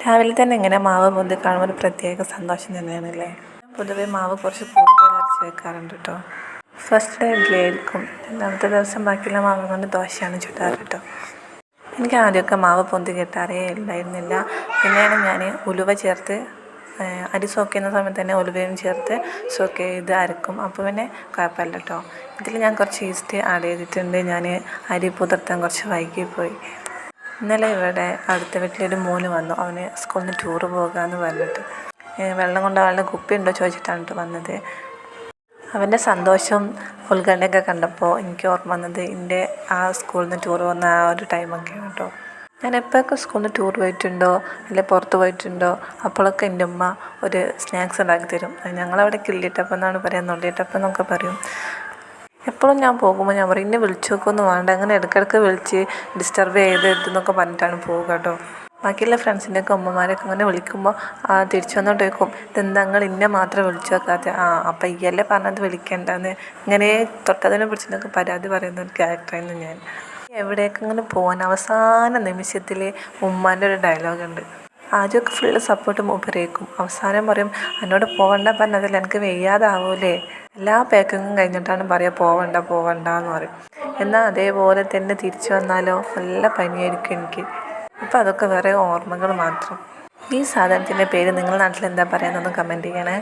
രാവിലെ തന്നെ ഇങ്ങനെ മാവ് പൊന്തി കാണുമ്പോൾ ഒരു പ്രത്യേക സന്തോഷം തന്നെയാണല്ലേ. പൊതുവേ മാവ് കുറച്ച് കൂടുതൽ അരച്ച് വെക്കാറുണ്ട് കേട്ടോ. ഫസ്റ്റ് ഡേ ഇഡ്ഡലി ആയിരിക്കും, രണ്ടാമത്തെ ദിവസം ബാക്കിയുള്ള മാവ് കൊണ്ട് ദോശയാണ് ചുടാറ് കേട്ടോ. എനിക്ക് ആദ്യമൊക്കെ മാവ് പൊന്തി കിട്ടാറേ ഉണ്ടായിരുന്നില്ല. പിന്നെയാണ് ഞാൻ ഉലുവ ചേർത്ത് അരി സോക്ക് ചെയ്യുന്ന സമയത്ത് തന്നെ ഉലുവയും ചേർത്ത് സോക്ക് ചെയ്ത് അരക്കും. അപ്പോൾ പിന്നെ കുഴപ്പമില്ല കേട്ടോ. ഇതിൽ ഞാൻ കുറച്ച് ഈസ്റ്റ് ആഡ് ചെയ്തിട്ടുണ്ട്. ഞാൻ അരി പുതിർത്താൻ കുറച്ച് വൈകിപ്പോയി. ഇന്നലെ ഇവിടെ അടുത്ത വീട്ടിലൊരു മോന് വന്നു. അവന് സ്കൂളിൽ നിന്ന് ടൂറ് പോകാമെന്ന് പറഞ്ഞിട്ട് വെള്ളം കൊണ്ടുപോകാനുള്ള കുപ്പി ഉണ്ടോ ചോദിച്ചിട്ടാണ് കേട്ടോ വന്നത്. അവൻ്റെ സന്തോഷം ഉത്കണ്ഠയൊക്കെ കണ്ടപ്പോൾ എനിക്ക് ഓർമ്മ വന്നത് എൻ്റെ ആ സ്കൂളിൽ നിന്ന് ടൂർ വന്ന ആ ഒരു ടൈമൊക്കെയാണ് കേട്ടോ. ഞാൻ എപ്പോഴൊക്കെ സ്കൂളിൽ നിന്ന് ടൂർ പോയിട്ടുണ്ടോ അല്ലെങ്കിൽ പുറത്ത് പോയിട്ടുണ്ടോ അപ്പോഴൊക്കെ എൻ്റെ ഉമ്മ ഒരു സ്നാക്സ് ഉണ്ടാക്കി തരും. ഞങ്ങളവിടെ കിള്ളിട്ടപ്പം എന്നാണ് പറയുക, നുള്ളിയിട്ടപ്പം എന്നൊക്കെ പറയും. എപ്പോഴും ഞാൻ പോകുമ്പോൾ ഞാൻ പറയും, എന്നെ വിളിച്ചു നോക്കൊന്നും വേണ്ട, അങ്ങനെ ഇടയ്ക്കിടയ്ക്ക് വിളിച്ച് ഡിസ്റ്റർബ് ചെയ്തെന്നൊക്കെ പറഞ്ഞിട്ടാണ് പോവുക കേട്ടോ. ബാക്കിയുള്ള ഫ്രണ്ട്സിൻ്റെയൊക്കെ ഉമ്മമാരൊക്കെ അങ്ങനെ വിളിക്കുമ്പോൾ തിരിച്ചു വന്നോട്ട് ചോദിക്കും, ഇതെന്താ നിങ്ങൾ ഇന്നെ മാത്രം വിളിച്ചു വെക്കാത്ത, അപ്പം ഈയല്ലേ പറഞ്ഞത് വിളിക്കേണ്ടെന്ന്. ഇങ്ങനെ തൊട്ടതിനെ പിടിച്ചിട്ടൊക്കെ പരാതി പറയുന്ന ഒരു ക്യാരക്ടറായിരുന്നു ഞാൻ. എവിടേക്ക് ഇങ്ങനെ പോകാൻ അവസാന നിമിഷത്തിൽ ഉമ്മാൻ്റെ ഒരു ഡയലോഗുണ്ട്. ആദ്യമൊക്കെ ഫുള്ള് സപ്പോർട്ട് മൂപ്പരേക്കും, അവസാനം പറയും എന്നോട് പോകണ്ട പറഞ്ഞതിൽ എനിക്ക് വയ്യാതാവൂലേ. എല്ലാ പാക്കിങ്ങും കഴിഞ്ഞിട്ടാണ് പറയുക പോവണ്ട എന്ന് പറയും. എന്നാൽ അതേപോലെ തന്നെ തിരിച്ചു വന്നാലോ നല്ല പനിയായിരിക്കും എനിക്ക്. അപ്പോൾ അതൊക്കെ വേറെ ഓർമ്മകൾ മാത്രം. ഈ സാധനത്തിൻ്റെ പേര് നിങ്ങളുടെ നാട്ടിൽ എന്താ പറയുന്നതെന്ന് കമൻറ്റ് ചെയ്യണേ.